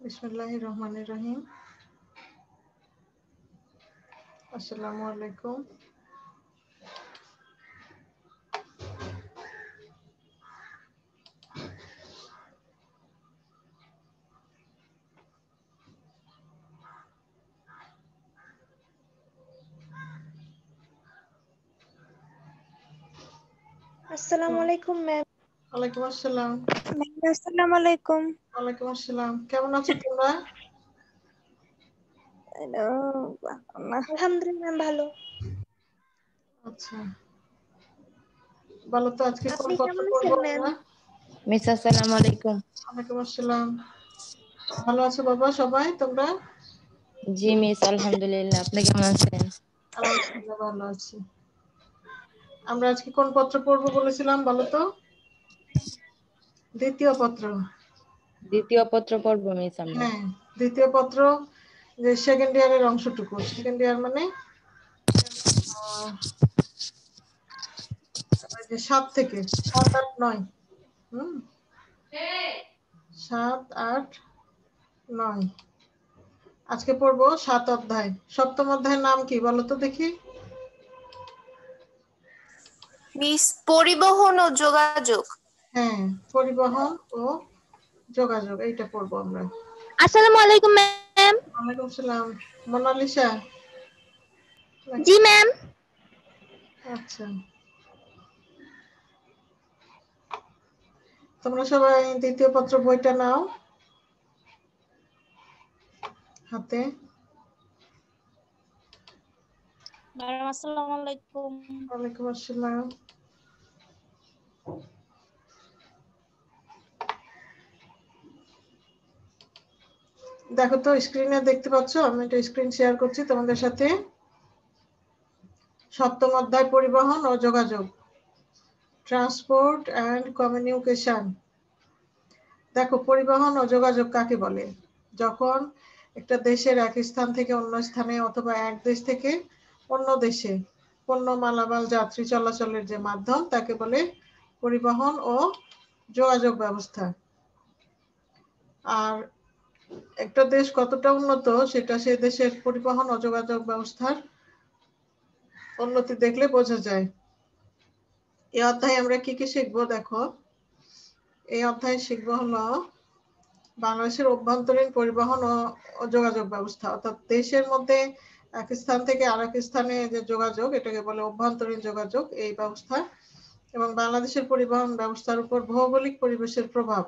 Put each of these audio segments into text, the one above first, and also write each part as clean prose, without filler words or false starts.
বিসমিল্লাহির রহমানির রহিম। আসসালামু আলাইকুম। আসসালামু আলাইকুম ম্যাম। ওয়ালাইকুম আসসালাম। আসসালামু আলাইকুম। ওয়ালাইকুম আসসালাম। কেমন আছো তোমরা? আলহামদুলিল্লাহ ভালো। আচ্ছা, বলো তো আজকে কোন আপনি পত্র কেমন পড়বো আছেন ম্যাম? আমরা? মিস আসসালামু আলাইকুম। ওয়ালাইকুম আসসালাম। ভালো আছো বাবা সবাই তোমরা? জি মিস, আলহামদুলিল্লাহ। আপনি কেমন আছেন? আলহামদুলিল্লাহ ভালো আছি। আমরা আজকে কোন পত্র পড়বো বলেছিলাম বলো তো? দ্বিতীয় পত্র। দ্বিতীয় পত্র পড়ব মিস আমরা। হ্যাঁ, দ্বিতীয় পত্র, যে সেকেন্ড ইয়ারের অংশটুকু। সেকেন্ড ইয়ার মানে যে 7 থেকে 7, 8, 9। 7, 8, 9। আজকে পড়বো 7 অধ্যায়। সপ্তম অধ্যায়ের নাম কি বলো তো দেখি? মিস পরিবহন ও যোগাযোগ। হ্যাঁ, পরিবহন ও যোগাযোগ, এইটা পড়বো আমরা। আসসালামু আলাইকুম ম্যাম। ওয়ালাইকুম আসসালাম। মোনালিসা? জি ম্যাম। আচ্ছা, তোমরা সবাই দ্বিতীয় পত্র বইটা নাও হাতে। ম্যাডাম আসসালামু আলাইকুম। ওয়ালাইকুম আসসালাম। দেখো তো স্ক্রিনে দেখতে পাচ্ছ? আমি একটা স্ক্রিন শেয়ার করছি তোমাদের সাথে। সপ্তম অধ্যায় পরিবহন ও যোগাযোগ, ট্রান্সপোর্ট অ্যান্ড কমিউনিকেশন। দেখো, পরিবহন ও যোগাযোগ কাকে বলে? যখন একটা দেশের এক স্থান থেকে অন্য স্থানে অথবা এক দেশ থেকে অন্য দেশে পণ্য, মালামাল, যাত্রী চলাচলের যে মাধ্যম তাকে বলে পরিবহন ও যোগাযোগ ব্যবস্থা। আর একটা দেশ কতটা উন্নত সেটা সেই দেশের পরিবহন ও যোগাযোগ ব্যবস্থার উন্নতি দেখলে বোঝা যায়। এই অধ্যায়ে আমরা কি কি শিখবো দেখো। এই অধ্যায়ে শিখবো হলো বাংলাদেশের অভ্যন্তরীণ পরিবহন ও যোগাযোগ ব্যবস্থা, অর্থাৎ দেশের মধ্যে এক স্থান থেকে আরেক স্থানে যে যোগাযোগ, এটাকে বলে অভ্যন্তরীণ যোগাযোগ, এই ব্যবস্থা। এবং বাংলাদেশের পরিবহন ব্যবস্থার উপর ভৌগোলিক পরিবেশের প্রভাব।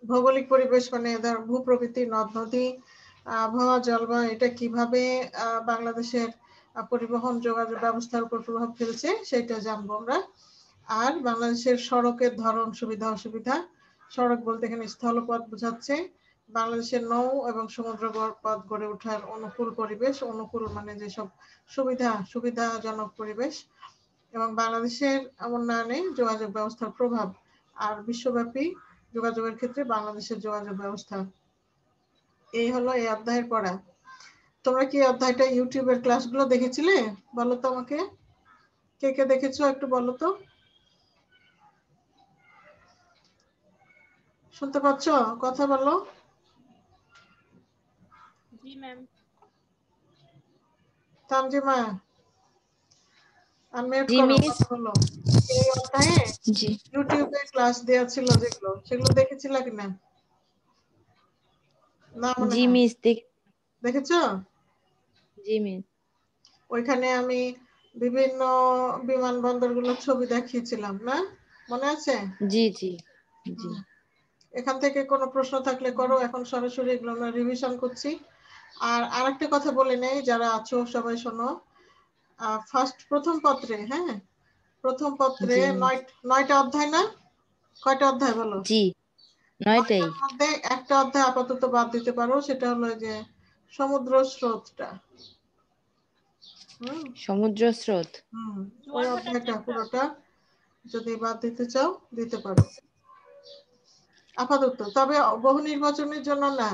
ভৌগোলিক পরিবেশ মানে ধর ভূপ্রকৃতি, নদ নদী, আবহাওয়া, জলবায়ু, এটা কিভাবে বাংলাদেশের পরিবহন যোগাযোগ ব্যবস্থার উপর প্রভাব ফেলছে সেটা জানবো আমরা। আর বাংলাদেশের সড়কের ধরন, সুবিধা অসুবিধা। সড়ক বলতে এখানে স্থলপথ বোঝাচ্ছে। বাংলাদেশের নৌ এবং সমুদ্র পথ গড়ে ওঠার অনুকূল পরিবেশ, অনুকূল মানে যেসব সুবিধাজনক পরিবেশ। এবং বাংলাদেশের উন্নয়নে যোগাযোগ ব্যবস্থার প্রভাব, আর বিশ্বব্যাপী যোগাযোগের ক্ষেত্রে বাংলাদেশের যোগাযোগ ব্যবস্থা। এই হলো এই অধ্যায়ের পড়া। তোমরা কি অধ্যায়টা ইউটিউবের ক্লাসগুলো দেখেছিলে বলো তো আমাকে? কে কে দেখেছো একটু বলো তো। শুনতে পাচ্ছ? কথা বলো। জি ম্যাম। তানজিমা, আনমিউট জি করো, মিস। কথা বলো। এই অধ্যায়ে জি ইউটিউবে ক্লাস দেওয়া ছিল যেগুলো, সেগুলো দেখেছিলা কিনা? না মনে জি হয়। মিস, দেখেছো? জি মিস। ওইখানে আমি বিভিন্ন বিমানবন্দরগুলোর ছবি দেখিয়েছিলাম না, মনে আছে? জি জি জি। এখান থেকে কোনো প্রশ্ন থাকলে করো, এখন সরাসরি এগুলো আমরা রিভিশন করছি। আর আরেকটা কথা বলে নেই, যারা আছো সবাই শোনো। প্রথম পত্রে, হ্যাঁ, প্রথম পত্রে জি মিস। 9টা অধ্যায় না? কয়টা অধ্যায় বলো? জি, 9টাই। 9টার মধ্যে একটা অধ্যায় আপাতত বাদ দিতে পারো, সেটা হলো যে সমুদ্র স্রোতটা। হুম সমুদ্র স্রোত। হুম ওই অধ্যায়টা পুরোটা যদি বাদ দিতে চাও দিতে পারো আপাতত, তবে বহু নির্বাচনের জন্য না।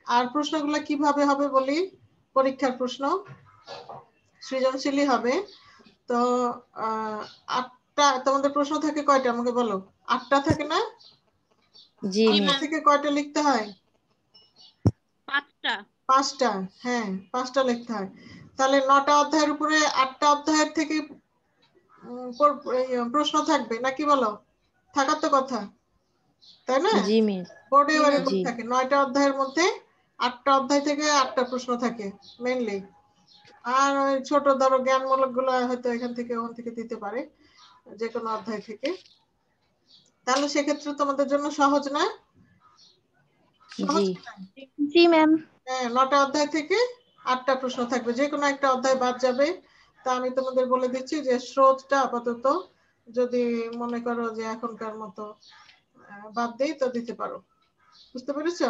আর প্রশ্নগুলো কিভাবে হবে বলি? পরীক্ষার প্রশ্ন সৃজনশীলই হবে। তো 8টা তোমাদের প্রশ্ন থাকে কয়টা আমাকে বলো? 8টা থাকে না? জি একটা মিস। থেকে কয়টা লিখতে হয়? 5টা। 5টা। হ্যাঁ, 5টা লিখতে হয়। তাহলে 9টা অধ্যায়ের উপরে 8টা অধ্যায়ের থেকে প্রশ্ন থাকবে নাকি বলো? থাকার তো কথা, তাই না? জি মিস। বোর্ডে এরকম জি থাকে 9টা অধ্যায়ের মধ্যে 8টা অধ্যায় থেকে 8টা প্রশ্ন থাকে মেইনলি। আর ওই ছোট ধরো জ্ঞানমূলক গুলো হয়তো এখান থেকে ওখান থেকে দিতে পারে, যে কোনো অধ্যায় থেকে। তাহলে সেক্ষেত্রে তোমাদের জন্য সহজ না? সহজ জি কিনা? জি ম্যাম। হ্যাঁ, 9টা অধ্যায় থেকে 8টা প্রশ্ন থাকবে, যে কোনো একটা অধ্যায় বাদ যাবে। তা আমি তোমাদের বলে দিচ্ছি যে স্রোতটা আপাতত যদি মনে করো যে এখনকার মতো বাদ দেই তো দিতে পারো। বুঝতে পেরেছো?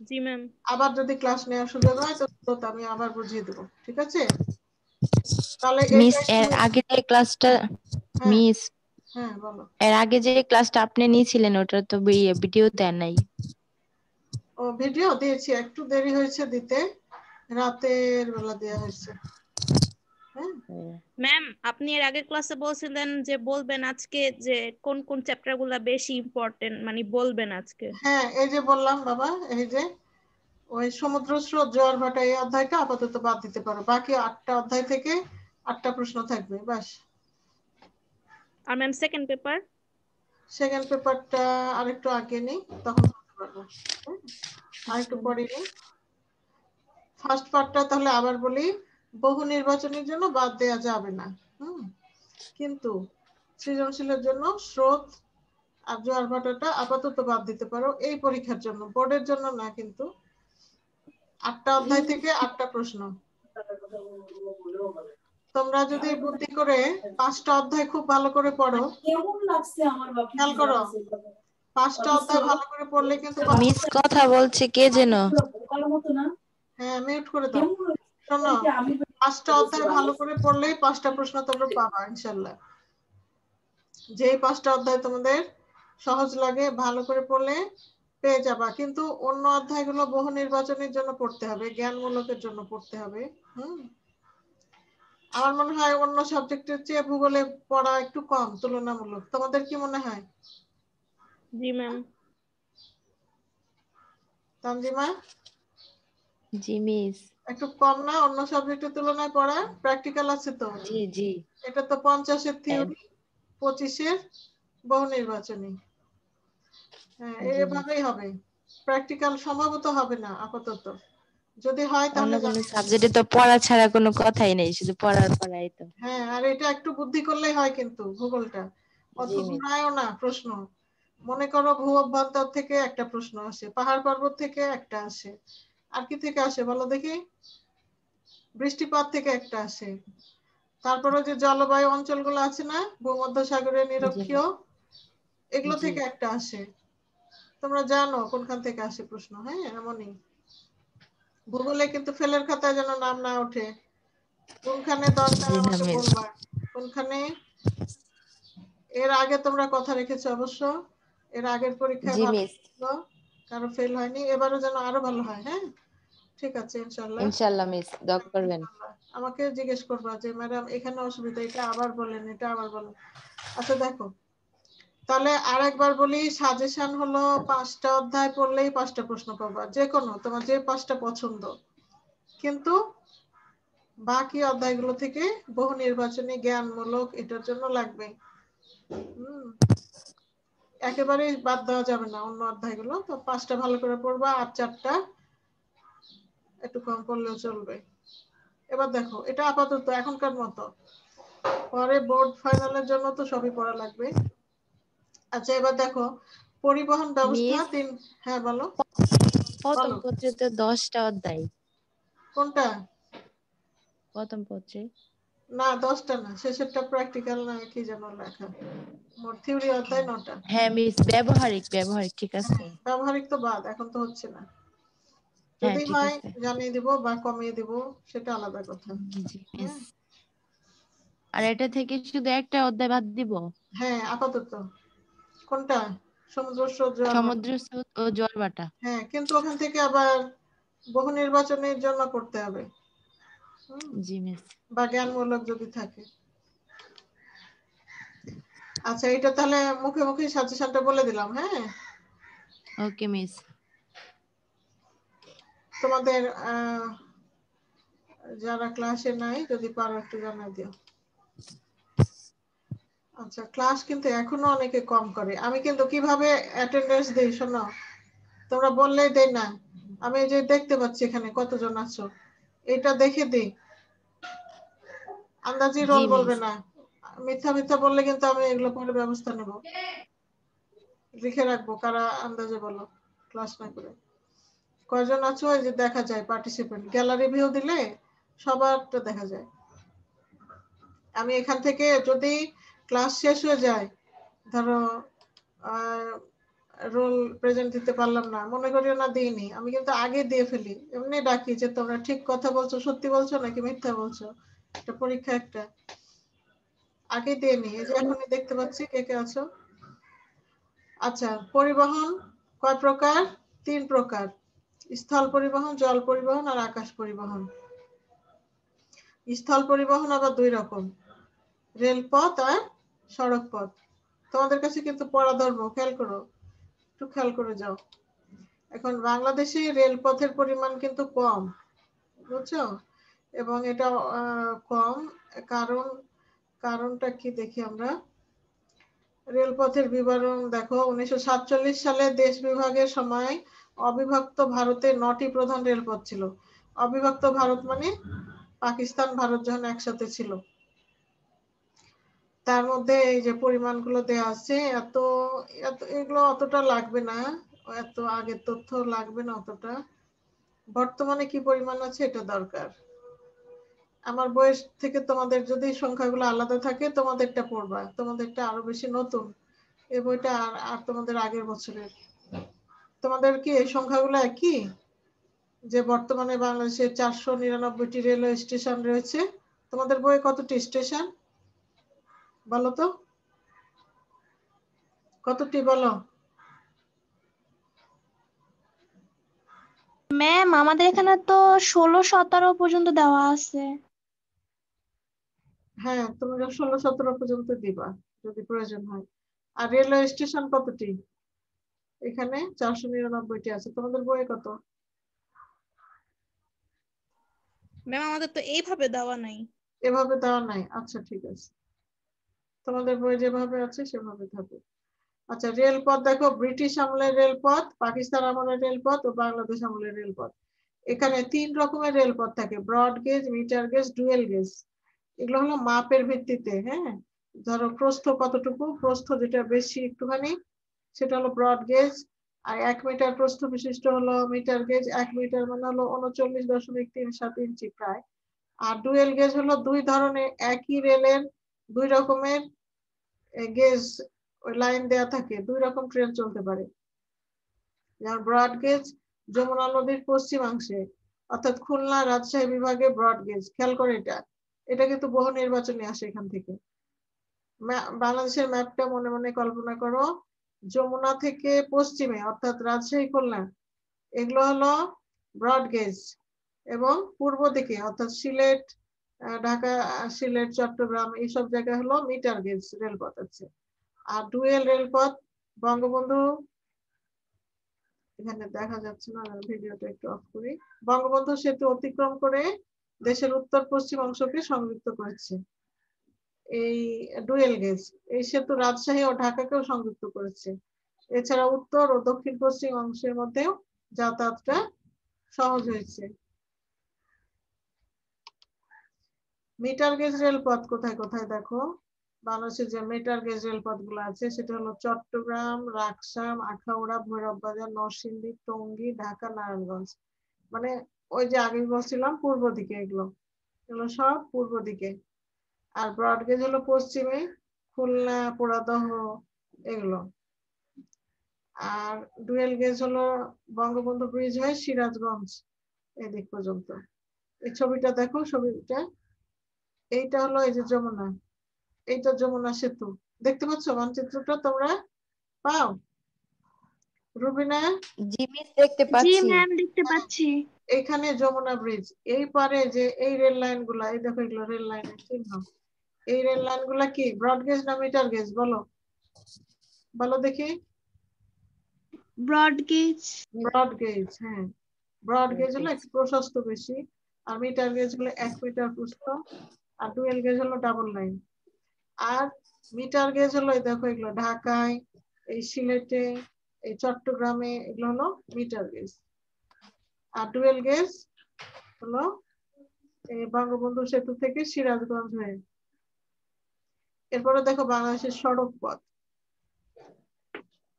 জি ম্যাম। আবার যদি ক্লাস নেওয়ার সুযোগ হয় তো স্রোত আমি আবার বুঝিয়ে দেবো, ঠিক আছে? তাহলে মিস এইটা এর একটু। আগে যে ক্লাসটা হ্যাঁ মিস হ্যাঁ বলো। এর আগে যে ক্লাসটা আপনি নিয়েছিলেন ওটা তো ভিডিও দেন নাই। ও ভিডিও দিয়েছি, একটু দেরি হয়েছে দিতে, রাতের বেলা দেওয়া হয়েছে। হ্যাঁ ম্যাম, আপনি এর আগের ক্লাসে বলছিলেন যে বলবেন আজকে যে কোন কোন চ্যাপ্টার গুলা বেশি ইম্পর্টেন্ট, মানে বলবেন আজকে। হ্যাঁ, এই যে বললাম বাবা, এই যে ওই সমুদ্র স্রোত জোয়ার ভাটা এই অধ্যায়টা আপাতত বাদ দিতে পারো, বাকি 8টা অধ্যায় থেকে 8টা প্রশ্ন থাকবে বাস। আর ম্যাম সেকেন্ড পেপার? সেকেন্ড পেপারটা আরেকটু আগে নেই, তখন বলতে পারবো। হ্যাঁ, আরেকটু পরে নেই। ফার্স্ট পার্টটা তাহলে আবার বলি, বহু নির্বাচনের জন্য বাদ দেওয়া যাবে না। কিন্তু সৃজনশীলের জন্য স্রোত আর জোয়ার ভাটাটা আপাতত বাদ দিতে পারো, এই পরীক্ষার জন্য, বোর্ডের জন্য না কিন্তু। 8টা অধ্যায় থেকে 8টা প্রশ্ন। তোমরা যদি বুদ্ধি করে 5টা অধ্যায় খুব ভালো করে পড়ো, খেয়াল করো, 5টা অধ্যায় ভালো করে পড়লে কিন্তু মিস কথা বলছে কে যেন। হ্যাঁ, মিউট করে দাও। শোনো, 5টা অধ্যায় ভালো করে পড়লেই 5টা প্রশ্ন তোমরা পাবা ইনশাল্লাহ। যেই 5টা অধ্যায় তোমাদের সহজ লাগে ভালো করে পড়লে পেয়ে যাবা, কিন্তু অন্য অধ্যায়গুলো বহু নির্বাচনের জন্য পড়তে হবে, জ্ঞানমূলকের জন্য পড়তে হবে। আমার মনে হয় অন্য সাবজেক্টের চেয়ে ভূগোলে পড়া একটু কম তুলনামূলক। তোমাদের কি মনে হয়? জি ম্যাম। তানজিমা, জি মিস। একটু কম না অন্য সাবজেক্টের তুলনায় পড়া? প্র্যাকটিক্যাল আছে তো, জি জি। এটা তো 50-এর থিওরি, 25-এর বহু নির্বাচনী। হ্যাঁ, জি মিস। এভাবেই হবে। প্র্যাকটিক্যাল সম্ভবত হবে না আপাতত, যদি হয় অন্য তাহলে কোনো জানিয়ে দেবো। সাবজেক্টে তো পড়া ছাড়া কোনো কথাই নেই, শুধু পড়াই তো। হ্যাঁ, আর এটা একটু বুদ্ধি করলেই হয় কিন্তু ভূগোলটা অত জি মিস। ঘুরায়ও না প্রশ্ন। মনে করো ভূ অভ্যন্তর থেকে একটা প্রশ্ন আসে, পাহাড় পর্বত থেকে একটা আসে, আর কি থেকে আসে বলো দেখি? বৃষ্টিপাত থেকে একটা আসে, তারপরে যে জলবায়ু অঞ্চলগুলো আছে না ভূমধ্যসাগরের জি নিরক্ষীয়, এগুলো জি। থেকে একটা আসে। তোমরা জানো কোনখান থেকে আসে প্রশ্ন। হ্যাঁ, এমনই ভূগোলে কিন্তু ফেলের খাতায় যেন নাম না ওঠে। কোনখানে দরকার জি না আমাকে মিস। বলবা, কোনখানে। এর আগে তোমরা কথা রেখেছো অবশ্য, এর আগের পরীক্ষায় জি ভালো মিস। ছিল, কারো ফেল হয়নি, এবারও যেন আরো ভালো হয়। হ্যাঁ, ঠিক আছে ইনশাল্লাহ। ইনশাল্লাহ মিস, দোয়া করবেন। ইনশাল্লাহ আমাকে জিজ্ঞেস করবা যে ম্যাডাম এখানে অসুবিধা, এটা আবার বলেন, এটা আবার বলেন। আচ্ছা দেখো, তাহলে আর একবার বলি, সাজেশন হলো 5টা অধ্যায় পড়লেই 5টা প্রশ্ন পাবা, যে কোনো তোমার যে 5টা পছন্দ, কিন্তু বাকি অধ্যায়গুলো থেকে বহু নির্বাচনী জ্ঞানমূলক এটার জন্য লাগবে। একেবারেই বাদ দেওয়া যাবে না অন্য অধ্যায়গুলো। তো 5টা ভালো করে পড়বা, আর 4টা একটু কম পড়লেও চলবে। এবার দেখো, এটা আপাতত এখনকার মতো, পরে বোর্ড ফাইনালের জন্য তো সবই পড়া লাগবে। আচ্ছা এবার দেখো, পরিবহন ব্যবস্থা মিস 3। হ্যাঁ বলো। প্রথম বলো পত্রে তো 10টা অধ্যায়। কোনটা? প্রথম পত্রে। না 10টা না, শেষেরটা প্র্যাকটিক্যাল না কি যেন লেখা, মোট থিওরি অধ্যায় 9টা। হ্যাঁ মিস, ব্যবহারিক ঠিক আছে। ব্যবহারিক তো বাদ, এখন তো হচ্ছে না। হ্যাঁ যদি ঠিক হয় আছে। জানিয়ে দিব বা কমিয়ে দিব, সেটা আলাদা কথা। জি মিস। হ্যাঁ আর এটা থেকে শুধু একটা অধ্যায় বাদ দিব? হ্যাঁ আপাতত। কোনটা? সমুদ্র স্রোত জোয়ার ভাটা। সমুদ্র স্রোত ও জলভাটা। হ্যাঁ, কিন্তু ওখান থেকে আবার বহু নির্বাচনের জন্য করতে হবে। জি মিস। বা জ্ঞানমূলক যদি থাকে। আচ্ছা এটা তাহলে মুখে মুখে সাজেশনটা বলে দিলাম। হ্যাঁ, ওকে মিস। তোমাদের যারা ক্লাসে নাই যদি পারো একটু জানাই দিও। আচ্ছা, ক্লাস কিন্তু এখনো অনেকে কম করে। আমি কিন্তু কিভাবে অ্যাটেন্ডেন্স দেই শোনো, তোমরা বললেই দেই না। আমি এই যে দেখতে পাচ্ছি এখানে কতজন আছো, এটা দেখে দিই। আন্দাজি জি রোল বলবে মিস। না, মিথ্যা মিথ্যা বললে কিন্তু আমি এগুলো পরে ব্যবস্থা নেব, লিখে রাখবো কারা আন্দাজে বলো ক্লাস না করে। কয়জন আছো এই যে দেখা যায় পার্টিসিপেন্ট, গ্যালারি ভিউ দিলে সবারটা দেখা যায়। আমি এখান থেকে যদি ক্লাস শেষ হয়ে যায়, ধরো রোল প্রেজেন্ট দিতে পারলাম না, মনে করিও না দিইনি, আমি কিন্তু আগে দিয়ে ফেলি, এমনি ডাকি যে তোমরা ঠিক কথা বলছো, সত্যি বলছো নাকি মিথ্যা বলছো, এটা পরীক্ষা একটা, আগে দিয়ে নি। এই যে এখনই দেখতে পাচ্ছি কে কে আছো। আচ্ছা, পরিবহন কয় প্রকার? 3 প্রকার, স্থল পরিবহন, জল পরিবহন আর আকাশ পরিবহন। স্থল পরিবহন আবার 2 রকম, রেলপথ আর সড়ক পথ। তোমাদের কাছে কিন্তু পড়া ধর্ম, খেয়াল করো, একটু খেয়াল করে যাও। এখন বাংলাদেশে রেলপথের পরিমাণ কিন্তু কম, বুঝছো? এবং এটা কম, কারণটা কি দেখি আমরা। রেলপথের বিবরণ দেখো, 1947 সালে দেশ বিভাগের সময় অবিভক্ত ভারতে 9টি প্রধান রেলপথ ছিল। অবিভক্ত ভারত মানে পাকিস্তান ভারত যখন একসাথে ছিল। তার মধ্যে এই যে পরিমাণগুলো দেওয়া আছে, এত এগুলো অতটা লাগবে না, এত আগের তথ্য লাগবে না অতটা। বর্তমানে কি পরিমাণ আছে এটা দরকার। আমার বয়স থেকে তোমাদের যদি সংখ্যাগুলো আলাদা থাকে তোমাদেরটা পড়বা, তোমাদেরটা আরো বেশি নতুন, এই বইটা আর তোমাদের আগের বছরের। তোমাদের কি এই সংখ্যাগুলো একই, যে বর্তমানে বাংলাদেশে 499টি রেলওয়ে স্টেশন রয়েছে? তোমাদের বইয়ে কতটি স্টেশন বলো তো, কতটি বলো? ম্যাম আমাদের এখানে তো 16-17 পর্যন্ত দেওয়া আছে। হ্যাঁ, তোমরা 16-17 পর্যন্ত দিবা যদি প্রয়োজন হয়। আর রেলওয়ে স্টেশন কতটি? এখানে 499টি আছে, তোমাদের বইয়ে কত? ম্যাম আমাদের তো এইভাবে দেওয়া নাই। এভাবে দেওয়া নাই? আচ্ছা ঠিক আছে, তোমাদের বই যেভাবে আছে সেভাবে থাকবে। আচ্ছা, রেলপথ দেখো, ব্রিটিশ আমলের রেলপথ, পাকিস্তান আমলের রেলপথ ও বাংলাদেশ আমলের রেলপথ। এখানে 3 রকমের রেলপথ থাকে, broad gauge, metre gauge, dual gauge. এগুলো হলো মাপের ভিত্তিতে, হ্যাঁ। ধরো প্রস্থ কতটুকু, প্রস্থ যেটা বেশি একটুখানি সেটা হলো ব্রড গেজ, আর 1 মিটার প্রস্থ বিশিষ্ট হলো মিটার গেজ। 1 মিটার মানে হলো 39.37 ইঞ্চি প্রায়। আর ডুয়েল গেজ হলো 2 ধরনের, একই রেলের 2 রকমের গেজ ওই লাইন দেয়া থাকে, 2 রকম ট্রেন চলতে পারে। যেমন ব্রড গেজ যমুনা নদীর পশ্চিমাংশে, অর্থাৎ খুলনা রাজশাহী বিভাগে ব্রড গেজ। খেয়াল করে এটা, এটা কিন্তু বহু নির্বাচনে আসে এখান থেকে। বাংলাদেশের ম্যাপটা মনে মনে কল্পনা করো, যমুনা থেকে পশ্চিমে অর্থাৎ রাজশাহী খুলনা এগুলো হলো ব্রড গেজ, এবং পূর্ব দিকে অর্থাৎ সিলেট ঢাকা, সিলেট চট্টগ্রাম এইসব জায়গায় হলো মিটার গেজ রেলপথ আছে। আর ডুয়েল রেলপথ বঙ্গবন্ধু, এখানে দেখা যাচ্ছে না, ভিডিওটা একটু অফ করি, বঙ্গবন্ধু সেতু অতিক্রম করে দেশের উত্তর পশ্চিম অংশকে সংযুক্ত করেছে এই ডুয়েল গেজ। এই সেতু রাজশাহী ও ঢাকাকেও সংযুক্ত করেছে। এছাড়া উত্তর ও দক্ষিণ পশ্চিম অংশের মধ্যেও যাতায়াতটা সহজ হয়েছে। মিটার গেজ রেলপথ কোথায় কোথায় দেখো, বাংলাদেশের যে মিটার গেজ রেলপথ গুলো আছে সেটা হলো চট্টগ্রাম, রাকসাম, আখাউড়া, ভৈরব বাজার, নরসিংদী, টঙ্গী, ঢাকা, নারায়ণগঞ্জ। মানে ওই যে আগে বলছিলাম পূর্ব দিকে, এগুলো সব পূর্ব দিকে। আর ব্রড গেজ হলো পশ্চিমে, খুলনা, পোড়াদহ এগুলো। আর ডুয়েল গেজ হলো বঙ্গবন্ধু ব্রিজ হয়ে সিরাজগঞ্জ এদিক পর্যন্ত। এই ছবিটা দেখো, ছবিটা এইটা হলো এই যে যমুনা, এইটা যমুনা সেতু, দেখতে পাচ্ছ মানচিত্রটা তোমরা পাও রুবিনা? জি মিস, দেখতে জি পাচ্ছি। ম্যাম দেখতে পাচ্ছি। এইখানে যমুনা ব্রিজ, এই পারে যে এই রেল লাইন গুলা, এই দেখো এগুলো রেল লাইনের চিহ্ন। এই রেল লাইন গুলা কি ব্রড গেজ না মিটার গেজ বলো, বলো দেখি? Broad gauge. ব্রড গেজ, হ্যাঁ ব্রড গেজ হলো একটু প্রশস্ত বেশি, আর মিটার গেজ হলো 1 মিটার প্রস্থ, আর ডুয়েল গেজ হলো ডাবল লাইন। আর মিটার গেজ হলো এই দেখো এগুলো ঢাকায়, এই সিলেটে, এই চট্টগ্রামে এগুলো হলো মিটার গেজ। আর ডুয়েল গেজ হলো এই বঙ্গবন্ধু সেতু থেকে সিরাজগঞ্জ হয়ে। এরপরে দেখো বাংলাদেশের সড়ক পথ।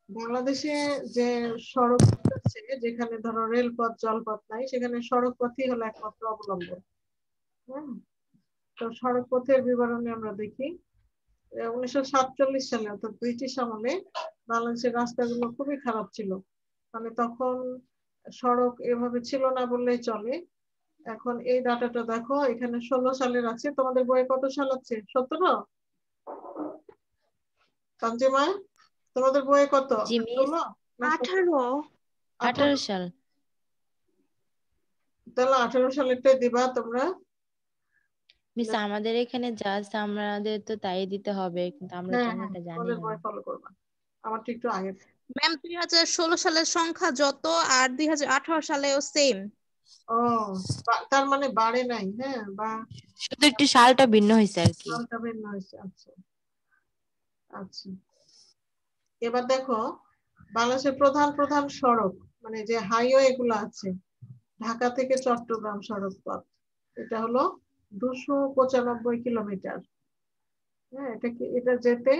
বাংলাদেশে যে সড়ক পথ আছে, যেখানে ধরো রেলপথ জলপথ নাই, সেখানে সড়ক পথই হলো একমাত্র অবলম্বন। হ্যাঁ, তো সড়ক পথের বিবরণী আমরা দেখি। 1947 সালে অর্থাৎ ব্রিটিশ আমলে বাংলাদেশের রাস্তাগুলো খুবই খারাপ ছিল, মানে তখন সড়ক এভাবে ছিল না বললেই চলে। এখন এই ডাটাটা দেখো, এখানে 16 সালের আছে। তোমাদের বইয়ে কত সাল আছে? 17? তানজিমা, তোমাদের বইয়ে কত? জি মিস 16 না 18। 18 সাল। তাহলে 18 সালেরটাই দিবা তোমরা। মিস আমাদের এখানে যা আছে আমাদের তো তাই দিতে হবে, কিন্তু আমরা তো হ্যাঁ হ্যাঁ, অন্যটা জানি তোমাদের না। বই ফলো করবা, আমারটা একটু আগে। ম্যাম 2016 সালের সংখ্যা যত আর 2018 সালেও সেম। ও, তার মানে বাড়ে নাই, হ্যাঁ, বা শুধু একটু সালটা ভিন্ন হয়েছে আর কি। সালটা ভিন্ন হয়েছে। আচ্ছা আচ্ছা, এবার দেখো বাংলাদেশের প্রধান প্রধান সড়ক, মানে যে হাইওয়ে গুলো আছে, ঢাকা থেকে চট্টগ্রাম সড়ক পথ, এটা হলো 295 কিলোমিটার। হ্যাঁ, এটা যেতে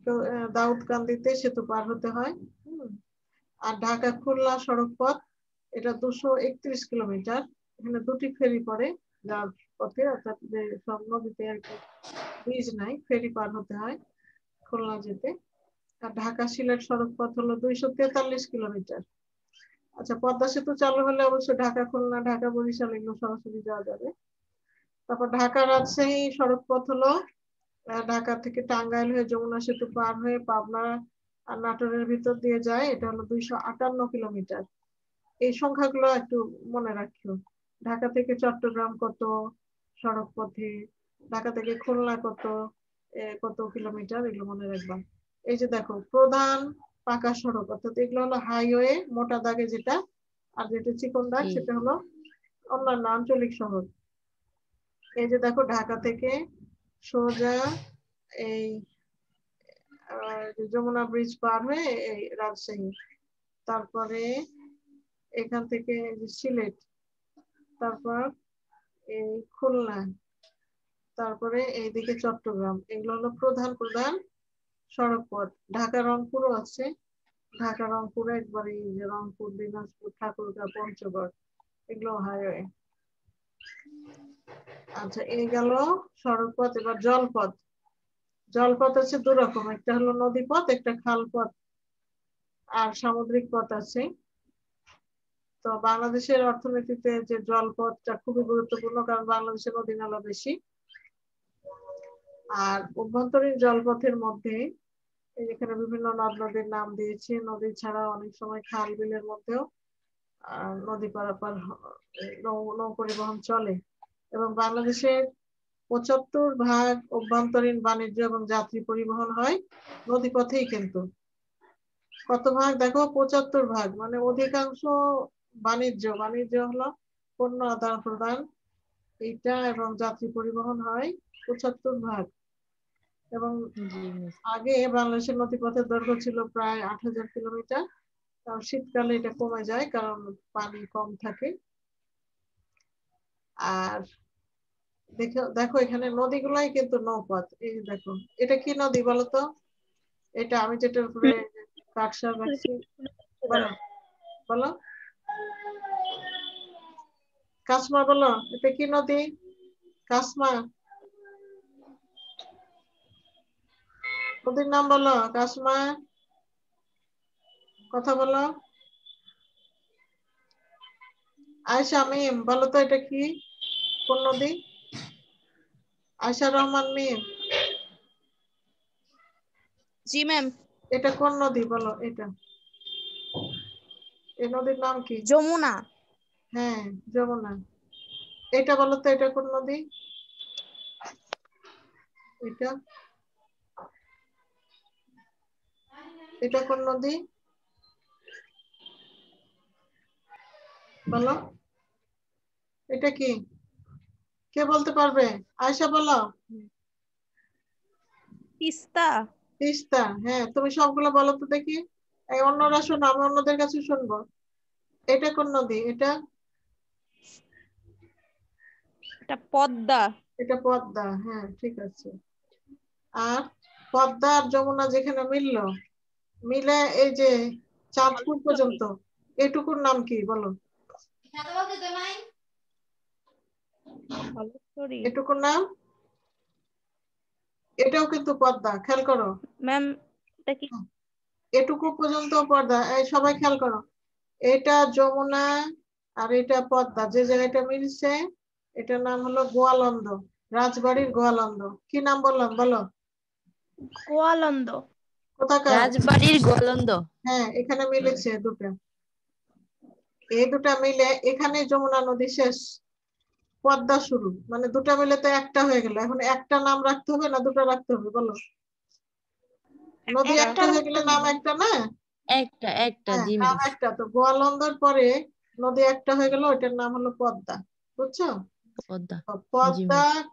তো দাউদকান্দিতে সেতু পার হতে হয়। আর ঢাকা খুলনা সড়ক পথ, এটা 231 কিলোমিটার। এখানে দুটি ফেরি পড়ে যার পথে, অর্থাৎ যে সব নদীতে আর কি ব্রিজ নাই, ফেরি পার হতে হয় খুলনা যেতে। আর ঢাকা সিলেট সড়ক পথ হলো 243 কিলোমিটার। আচ্ছা, পদ্মা সেতু চালু হলে অবশ্যই ঢাকা খুলনা, ঢাকা বরিশাল এগুলো সরাসরি যাওয়া যাবে। তারপর ঢাকা রাজশাহী সড়ক পথ হলো ঢাকা থেকে টাঙ্গাইল হয়ে যমুনা সেতু পার হয়ে পাবনা আর নাটোরের ভিতর দিয়ে যায়, এটা হলো 258 কিলোমিটার। এই সংখ্যাগুলো একটু মনে রাখিও। ঢাকা থেকে চট্টগ্রাম কত সড়ক পথে, ঢাকা থেকে খুলনা কত কত কিলোমিটার, এগুলো মনে রাখবা। এই যে দেখো প্রধান পাকা সড়ক, অর্থাৎ এগুলো হলো হাইওয়ে মোটা দাগে যেটা, আর যেটা চিকন দাগ জি সেটা হলো অন্যান্য আঞ্চলিক শহর। এই যে দেখো ঢাকা থেকে সোজা এই যমুনা ব্রিজ পার হয়ে এই রাজশাহী, তারপরে এখান থেকে সিলেট, তারপর এই খুলনা, তারপরে এইদিকে চট্টগ্রাম, এগুলো হলো প্রধান প্রধান সড়ক পথ। ঢাকা রংপুরও আছে, ঢাকা রংপুর একবারে এই যে রংপুর, দিনাজপুর, ঠাকুরগাঁও, পঞ্চগড়, এগুলো হাইওয়ে। আচ্ছা, এই গেল সড়ক পথ। এবার জলপথ। জলপথ আছে দু রকম, একটা হলো নদী পথ, একটা খাল পথ, আর সামুদ্রিক পথ আছে। তো বাংলাদেশের অর্থনীতিতে যে জলপথটা খুবই গুরুত্বপূর্ণ, কারণ বাংলাদেশের নদী নালা বেশি। আর অভ্যন্তরীণ জলপথের মধ্যে এখানে বিভিন্ন নদ নদীর নাম দিয়েছি। নদী ছাড়া অনেক সময় খাল বিলের মধ্যেও নদী পারাপার নৌ পরিবহন চলে। এবং বাংলাদেশের 75% অভ্যন্তরীণ বাণিজ্য এবং যাত্রী পরিবহন হয় নদীপথেই। কিন্তু কত ভাগ দেখো? 75%, মানে অধিকাংশ বাণিজ্য হলো পণ্য আদান প্রদান, এইটা, এবং যাত্রী পরিবহন হয় 75%। এবং জি মিস। আগে বাংলাদেশের নদীপথের দৈর্ঘ্য ছিল প্রায় 8000 কিলোমিটার। শীতকালে এটা কমে যায় কারণ পানি কম থাকে। আর দেখো দেখো এখানে নদীগুলাই কিন্তু নৌপথ। এই যে দেখো, এটা কি নদী বলতো? এটা আমি যেটার উপরে কার্সর রাখছি, বলো বলো, কাসমা, বলো এটা কি নদী? কাসমা, নদীর নাম বলো। কাসমা, কথা বলো। আয়শা মিম, বলো তো এটা কি, কোন নদী? আয়শা রহমান মিম, জি ম্যাম। এটা কোন নদী বলো? এটা, এই নদীর নাম কি? যমুনা। হ্যাঁ, যমুনা। এটা বলো তো, এটা কোন নদী? এটা, এটা কোন নদী? বলো এটা কি, কে বলতে পারবে? আয়শা বলো। তিস্তা। তিস্তা, হ্যাঁ তুমি সবগুলো বলো তো দেখি। এই অন্যরা শোনো, আমি অন্যদের কাছে শুনবো। এটা কোন নদী? এটা এটা পদ্মা। এটা পদ্মা, হ্যাঁ ঠিক আছে। আর পদ্মা আর যমুনা যেখানে মিললো, মিলে এই যে চাঁদপুর পর্যন্ত, এটুকুর নাম কি বলো? ধলেশ্বরী। এটুকুর নাম, এটাও কিন্তু পদ্মা, খেয়াল করো। ম্যাম এটা কি? এটুকু পর্যন্ত পদ্মা, এই সবাই খেয়াল করো। এটা যমুনা আর এটা পদ্মা, যে জায়গাটা মিলছে এটার নাম হলো গোয়ালন্দ, রাজবাড়ির গোয়ালন্দ। কি নাম বললাম বলো? গোয়ালন্দ। কোথাকার? রাজবাড়ির গোয়ালন্দ। হ্যাঁ এখানে মিলেছে দুটো, এই দুটা মিলে এখানে যমুনা নদী শেষ, পদ্মা শুরু, মানে দুটা মিলে তো একটা হয়ে গেল। এখন একটা নাম রাখতে হবে না দুটো রাখতে হবে বলো? নদী একটা হয়ে গেলে নাম একটা না? একটা একটা হ্যাঁ জি নাম মিস। একটা, তো গোয়ালন্দর পরে নদী একটা হয়ে গেল, ওইটার নাম হলো পদ্মা। বুঝছো? পদ্মা। তো জি পদ্মা মিস।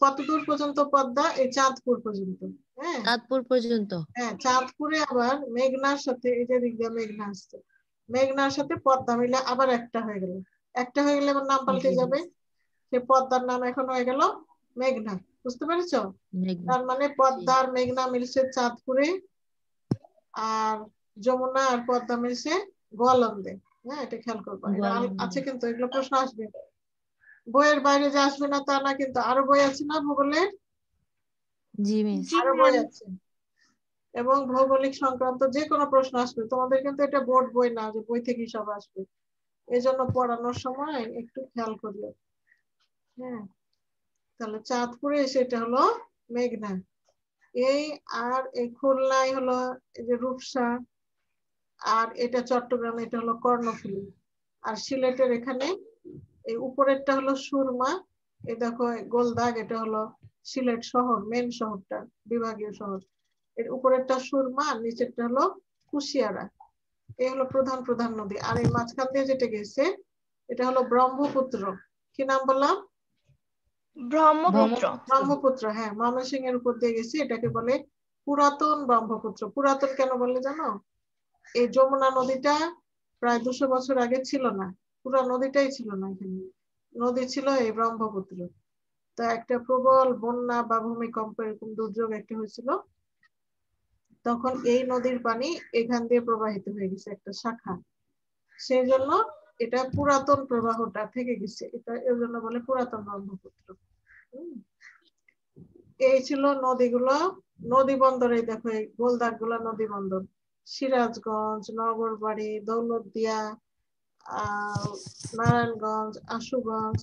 কতদূর পর্যন্ত? পদ্মা এই চাঁদপুর পর্যন্ত। হ্যাঁ চাঁদপুর পর্যন্ত। হ্যাঁ, চাঁদপুরে আবার মেঘনার সাথে, এই যে দিক দিয়ে মেঘনা আসছে, মেঘনার সাথে পদ্মা মিলে আবার একটা হয়ে গেল। একটা হয়ে গেলে আবার নাম পাল্টে জি যাবে, মিস। সে পদ্মার নাম এখন হয়ে গেল মেঘনা। বুঝতে পেরেছো? মেঘনা। তার মানে জি। পদ্মা আর মেঘনা মিলছে চাঁদপুরে, আর যমুনা আর পদ্মা মিলছে গোয়ালন্দে। হ্যাঁ এটা খেয়াল করবা, এটা গোয়ালন্দ। আছে কিন্তু, এগুলো প্রশ্ন আসবে বইয়ের বাইরে, যে আসবে না তা না, কিন্তু আরো বই আছে না ভূগোলের, জি মিস। আরো বই আছে, এবং ভৌগোলিক সংক্রান্ত যে কোনো প্রশ্ন আসবে তোমাদের, কিন্তু এটা বোর্ড বই না যে বই থেকে সব আসবে। এই জন্য পড়ানোর সময় একটু খেয়াল করিও। হ্যাঁ তাহলে চাঁদপুরে সেটা হলো মেঘনা। এই আর এই খুলনায় হলো এই যে রূপসা, আর এটা চট্টগ্রামে এটা হলো কর্ণফুলী, আর সিলেটের এখানে এই উপরেরটা হলো সুরমা, এই দেখো গোল দাগ, এটা হলো সিলেট শহর, মেন শহরটা, বিভাগীয় শহর। এর উপরেরটা সুরমা আর নিচেরটা হলো কুশিয়ারা। এই হলো প্রধান প্রধান নদী। আর এই মাঝখান দিয়ে যেটা গেছে এটা হলো ব্রহ্মপুত্র। কি নাম বললাম? ব্রহ্মপুত্র। ব্রহ্মপুত্র, হ্যাঁ ময়মনসিংহ এর উপর দিয়ে গেছে, এটাকে বলে পুরাতন ব্রহ্মপুত্র। পুরাতন কেন বললে জানো? এই যমুনা নদীটা প্রায় 200 বছর আগে ছিল না, পুরো নদীটাই ছিল না, এখানে নদী ছিল এই ব্রহ্মপুত্র। তা একটা প্রবল বন্যা বা ভূমিকম্প এরকম দুর্যোগ একটা হয়েছিল, তখন এই নদীর পানি এখান দিয়ে প্রবাহিত হয়ে গেছে একটা শাখা, সেই জন্য এটা পুরাতন প্রবাহটা থেকে গেছে, এটা এর জন্য বলে পুরাতন ব্রহ্মপুত্র। এই ছিল নদীগুলো। নদী বন্দরে দেখো এই গোলদাগ গুলা নদী বন্দর, সিরাজগঞ্জ, নগরবাড়ি, দৌলতদিয়া, নারায়ণগঞ্জ, আশুগঞ্জ,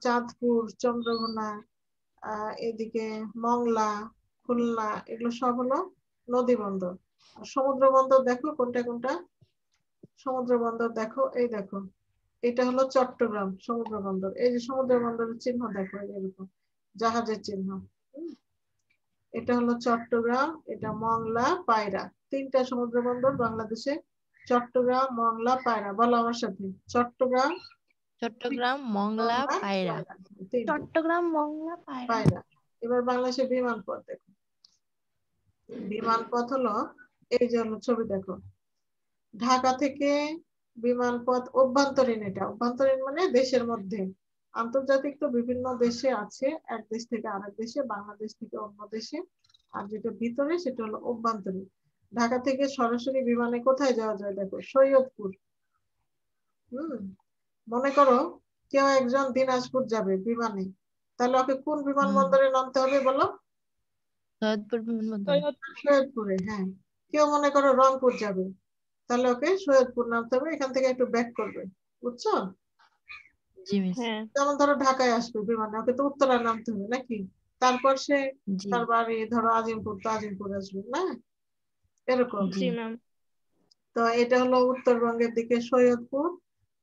চাঁদপুর, চন্দ্রঘোনা, এদিকে মংলা, খুলনা, এগুলো সব হলো নদী বন্দর। আর সমুদ্র বন্দর দেখো কোনটা কোনটা? সমুদ্র বন্দর দেখো, এই দেখো এটা হলো চট্টগ্রাম সমুদ্র বন্দর, এই যে সমুদ্র বন্দরের চিহ্ন দেখো এরকম জাহাজের চিহ্ন। এটা হলো চট্টগ্রাম, এটা মংলা, পায়রা, তিনটা সমুদ্র বন্দর বাংলাদেশে, চট্টগ্রাম, মংলা, পায়রা। বলো আমার সাথে, চট্টগ্রাম, চট্টগ্রাম, মংলা, মংলা, পায়রা। পায়রা, তিনটা চট্টগ্রাম, মংলা, পায়রা। পায়রা। এবার বাংলাদেশের বিমানপথ দেখো, বিমানপথ হলো এই যে হলো ছবি দেখো, ঢাকা থেকে বিমানপথ অভ্যন্তরীণ, এটা অভ্যন্তরীণ মানে দেশের মধ্যে, আন্তর্জাতিক তো বিভিন্ন দেশে আছে, এক দেশ থেকে আরেক দেশে, বাংলাদেশ থেকে অন্য দেশে, আর যেটা ভিতরে সেটা হলো অভ্যন্তরীণ। ঢাকা থেকে সরাসরি বিমানে কোথায় যাওয়া যায় দেখো, সৈয়দপুর। মনে করো কেউ একজন দিনাজপুর যাবে বিমানে, তাহলে ওকে কোন বিমানবন্দরে নামতে হবে বলো? সৈয়দপুর বিমানবন্দর। সৈয়দপুরে, হ্যাঁ। কেউ মনে করো রংপুর যাবে, তাহলে ওকে সৈয়দপুর নামতে হবে, এখান থেকে একটু ব্যাক করবে। বুঝছো? জি মিস। হ্যাঁ যেমন ধরো ঢাকায় আসবে বিমানে, ওকে তো উত্তরায় নামতে হবে নাকি, তারপর সে জি তার বাড়ি ধরো আজিমপুর, তো আজিমপুর আসবে না, এরকম। জি জি ম্যাম। তো এটা হলো উত্তরবঙ্গের দিকে সৈয়দপুর।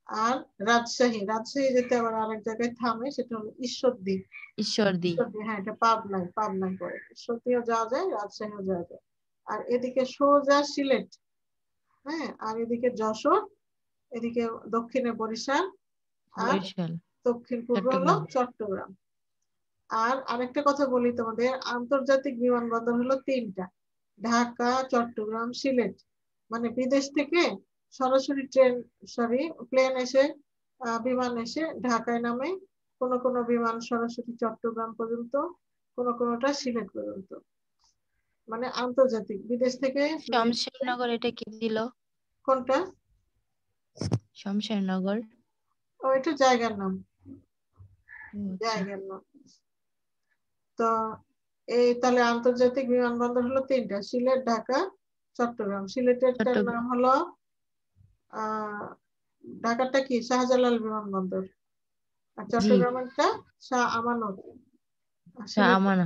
আর রাজশাহী, রাজশাহী যেতে আবার আরেক জায়গায় থামে, সেটা হলো ঈশ্বরদী। ঈশ্বরদী। ঈশ্বরদী, হ্যাঁ এটা পাবনায়, পাবনায় পড়ে। ঈশ্বরদীও যাওয়া যায়, রাজশাহীও যাওয়া যায়। আর এদিকে সোজা সিলেট, হ্যাঁ, আর এদিকে যশোর, এদিকে দক্ষিণে বরিশাল আর বরিশাল দক্ষিণ পূর্বে হলো চট্টগ্রাম চট্টগ্রাম। আর আরেকটা কথা বলি তোমাদের, আন্তর্জাতিক বিমানবন্দর হলো 3টা, ঢাকা, চট্টগ্রাম, সিলেট। মানে বিদেশ থেকে সরাসরি প্লেন এসে বিমান এসে ঢাকায় নামে, কোন কোন বিমান সরাসরি চট্টগ্রাম পর্যন্ত, কোনটা সিলেট পর্যন্ত। মানে আন্তর্জাতিক, বিদেশ থেকে শমশেরনগর এটা কি দিল? কোনটা? শমশেরনগর এটা জায়গার নাম, আচ্ছা। জায়গার নাম। তো এই তাহলে আন্তর্জাতিক বিমানবন্দর হলো 3টা, সিলেট, ঢাকা, চট্টগ্রাম। সিলেটেরটার নাম হলো ঢাকারটা কি শাহজালাল বিমানবন্দর, আর চট্টগ্রামেরটা শাহ আমানত, সিলেটেরটা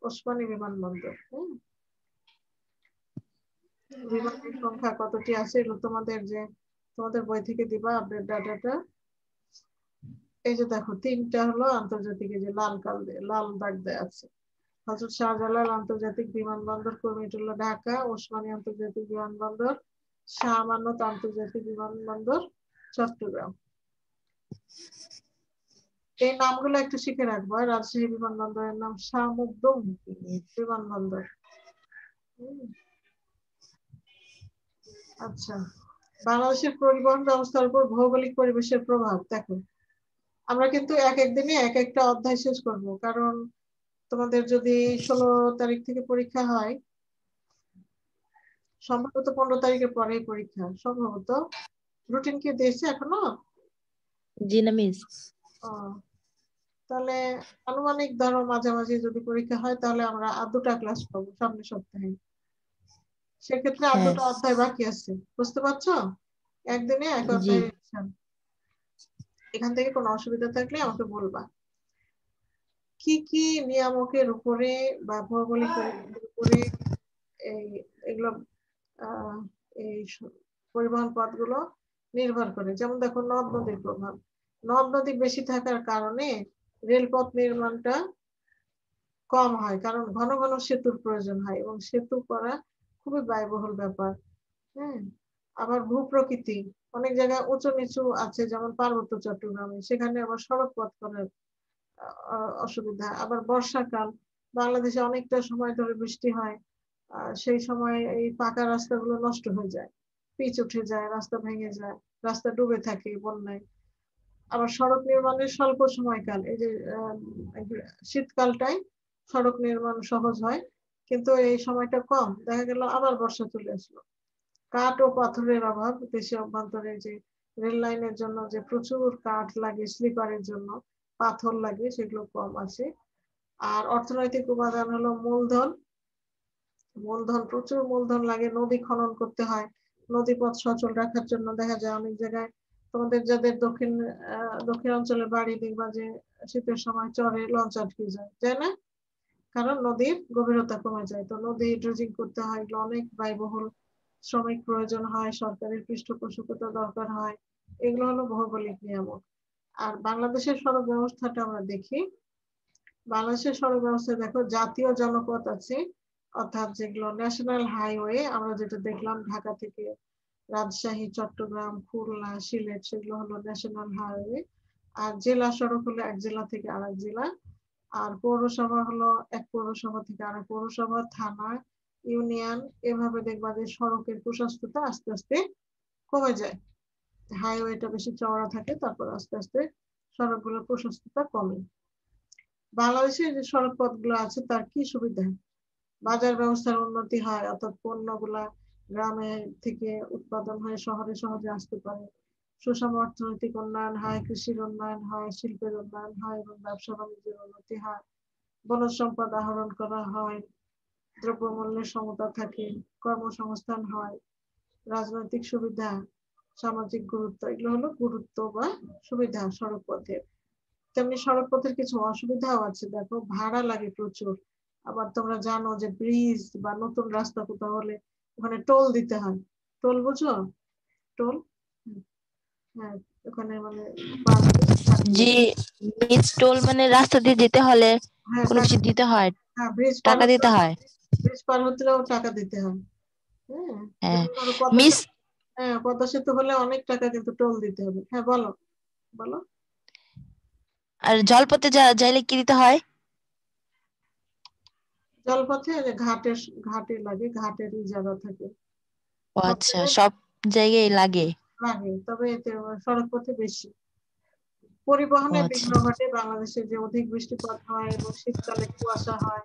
ওসমানী বিমানবন্দর। বিমানের সংখ্যা কতটি আছে এগুলো তোমাদের বই থেকে দিবা আপডেট ডাটাটা। এই যে দেখো 3টা হলো আন্তর্জাতিক, এই যে লাল দাগ দেয়া আছে। হযরত শাহজালাল আন্তর্জাতিক বিমানবন্দর, কুমিল্লা, ঢাকা, ওসমানী আন্তর্জাতিক বিমানবন্দর, শাহ আমানত আন্তর্জাতিক বিমানবন্দর, চট্টগ্রাম। এই নামগুলো একটু শিখে রাখবা। রাজশাহী বিমানবন্দরের নাম শাহ মখদুম বিমানবন্দর। আচ্ছা, বাংলাদেশের পরিবহন ব্যবস্থার উপর ভৌগোলিক পরিবেশের প্রভাব দেখো। আমরা কিন্তু এক দিনে এক একটা অধ্যায় শেষ করব, কারণ তোমাদের যদি 16 তারিখ থেকে পরীক্ষা হয়, সম্ভবত 15 তারিখের পরেই পরীক্ষা সম্ভবত। রুটিন কি দিয়েছে এখনো? জি না মিস। তাহলে আনুমানিক ধরো মাঝামাঝি যদি পরীক্ষা হয়, তাহলে আমরা আর 2টা ক্লাস পাবো সামনের সপ্তাহে। সেক্ষেত্রে আর 2টা অধ্যায় বাকি আছে, বুঝতে পারছো? একদিনে এক অধ্যায়। এখান থেকে কোনো অসুবিধা থাকলে আমাকে বলবা। কি কি নিয়ামকের উপরে বা ভৌগোলিক পরিবেশের উপরে এগুলো এই পরিবহন পথগুলো নির্ভর করে? যেমন দেখো নদ নদীর প্রভাব। নদ নদী বেশি থাকার কারণে রেলপথ নির্মাণটা কম হয়, কারণ ঘন ঘন সেতুর প্রয়োজন হয় এবং সেতু করা খুবই ব্যয়বহুল ব্যাপার। হ্যাঁ, আবার ভূপ্রকৃতি, অনেক জায়গায় উঁচু নিচু আছে, যেমন পার্বত্য চট্টগ্রামে, সেখানে আবার সড়ক পথ করার অসুবিধা। আবার বর্ষাকাল, বাংলাদেশে অনেকটা সময় ধরে বৃষ্টি হয়, সেই সময় এই পাকা রাস্তাগুলো নষ্ট হয়ে যায়, পিচ উঠে যায়, রাস্তা ভেঙে যায়, রাস্তা ডুবে থাকে বন্যায়। আবার সড়ক নির্মাণের স্বল্প সময়কাল, এই যে শীতকালটাই সড়ক নির্মাণ সহজ হয়, কিন্তু এই সময়টা কম, দেখা গেল আবার বর্ষা চলে আসলো। কাঠ ও পাথরের অভাব, দেশে অভ্যন্তরে যে রেল লাইনের জন্য যে প্রচুর কাঠ লাগে, স্লিপারের জন্য পাথর লাগে, সেগুলো কম আছে। আর অর্থনৈতিক উপাদান হলো মূলধন। প্রচুর মূলধন লাগে, নদী খনন করতে হয়, নদীপথ সচল রাখার জন্য। দেখা যায় অনেক জায়গায় তোমাদের যাদের দক্ষিণাঞ্চলে বাড়ি, দেখবা যে শীতের সময় চরে লঞ্চ আটকে যায়, তাই না? কারণ নদীর গভীরতা কমে যায়, তো নদী ড্রেজিং করতে হয়, এগুলো অনেক ব্যয়বহুল, শ্রমিক প্রয়োজন হয়, সরকারের পৃষ্ঠপোষকতা দরকার হয়। এগুলো হলো ভৌগোলিক নিয়ামক। আর বাংলাদেশের সড়ক ব্যবস্থাটা আমরা দেখি। বাংলাদেশের সড়ক ব্যবস্থা দেখো, জাতীয় জনপথ আছে, অর্থাৎ যেগুলো ন্যাশনাল হাইওয়ে, আমরা যেটা দেখলাম ঢাকা থেকে রাজশাহী, চট্টগ্রাম, খুলনা, সিলেট, সেগুলো হলো ন্যাশনাল হাইওয়ে। আর জেলা সড়ক হলো এক জেলা থেকে আরেক জেলা। আর পৌরসভা হলো এক পৌরসভা থেকে আরেক পৌরসভা, থানা, ইউনিয়ন। এভাবে দেখবা যে সড়কের প্রশস্ততা আস্তে আস্তে কমে যায়। হাইওয়েটা বেশি চওড়া থাকে, তারপর আস্তে আস্তে সড়কগুলোর প্রশস্ততা কমে। বাংলাদেশের যে সড়ক পথগুলো আছে তার কি সুবিধা? বাজার ব্যবস্থার উন্নতি হয়, অর্থাৎ পণ্যগুলা গ্রামে থেকে উৎপাদন হয়ে শহরে সহজে আসতে পারে। সুষম অর্থনৈতিক উন্নয়ন হয়, কৃষির উন্নয়ন হয়, শিল্পের উন্নয়ন হয় এবং ব্যবসা বাণিজ্যের উন্নতি হয়। বনজ সম্পদ আহরণ করা হয়, দ্রব্যমূল্যের সমতা থাকে, কর্মসংস্থান হয়, রাজনৈতিক সুবিধা, সামাজিক গুরুত্ব, এগুলো হলো গুরুত্ব বা সুবিধা সড়ক পথের। তেমনি সড়ক পথের কিছু অসুবিধাও আছে, দেখো ভাড়া লাগে প্রচুর। আবার তোমরা জানো যে ব্রিজ বা নতুন রাস্তা কোথাও হলে ওখানে টোল দিতে হয়। টোল বুঝো? টোল, হ্যাঁ, ওখানে মানে জি মিস, টোল মানে রাস্তা দিয়ে যেতে হলে কোনো কিছু দিতে হয়, টাকা দিতে হয়। ব্রিজ পার হতেও টাকা দিতে হয়। হ্যাঁ মিস, হ্যাঁ, পদ্মা সেতু হলে অনেক টাকা কিন্তু টোল দিতে হবে। হ্যাঁ, বলো বলো। আর জলপথে যাইলে কি দিতে হয়? জলপথে যে ঘাটে লাগে, ঘাটের ইজারা থাকে। ও সব আচ্ছা, জায়গায় সব জায়গায় লাগে। লাগে, তবে এতে সড়ক পথে বেশি। পরিবহনে ও আচ্ছা। বিঘ্ন ঘটে। বাংলাদেশে যে অধিক বৃষ্টিপাত হয় এবং শীতকালে কুয়াশা হয়,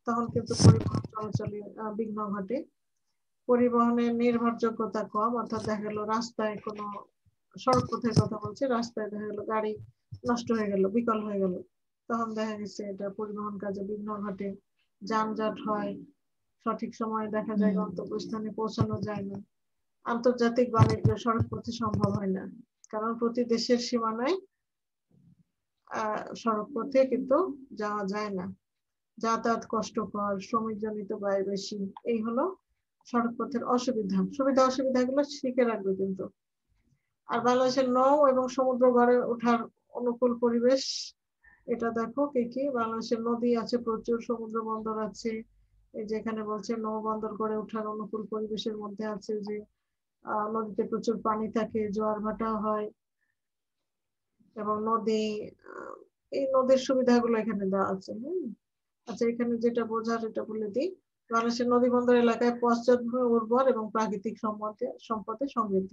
তখন কিন্তু পরিবহন চলাচলে বিঘ্ন ঘটে। পরিবহনের নির্ভরযোগ্যতা কম, অর্থাৎ দেখা গেল রাস্তায় কোনো, সড়ক পথের কথা বলছি, রাস্তায় দেখা গেল গাড়ি নষ্ট হয়ে গেল, বিকল হয়ে গেল, তখন দেখা গেছে এটা পরিবহন কাজে বিঘ্ন ঘটে, যানজট হয়, সঠিক সময়ে দেখা যায় গন্তব্যস্থানে পৌঁছানো যায় না। আন্তর্জাতিক বাণিজ্য সড়ক পথে সম্ভব হয় না, কারণ প্রতি দেশের সীমানায় সড়ক পথে কিন্তু যাওয়া যায় না। যাতায়াত কষ্টকর, শ্রমিকজনিত ব্যয় বেশি। এই হলো সড়ক পথের অসুবিধা। সুবিধা অসুবিধাগুলো শিখে রাখবে কিন্তু। আর বাংলাদেশের নৌ এবং সমুদ্র গড়ে ওঠার অনুকূল পরিবেশ, এটা দেখো কি কি। বাংলাদেশের নদী আছে প্রচুর, সমুদ্র বন্দর আছে। এই যে এখানে বলছে নৌ বন্দর গড়ে ওঠার অনুকূল পরিবেশের মধ্যে আছে যে নদীতে প্রচুর পানি থাকে, জোয়ার ভাটা হয়, এবং নদী, এই নদীর সুবিধাগুলো এখানে দেওয়া আছে। আচ্ছা, এখানে যেটা বোঝার এটা বলে দিই। বাংলাদেশের নদী বন্দর এলাকায় পশ্চাৎভূমি উর্বর এবং প্রাকৃতিক সম্পদে সমৃদ্ধ।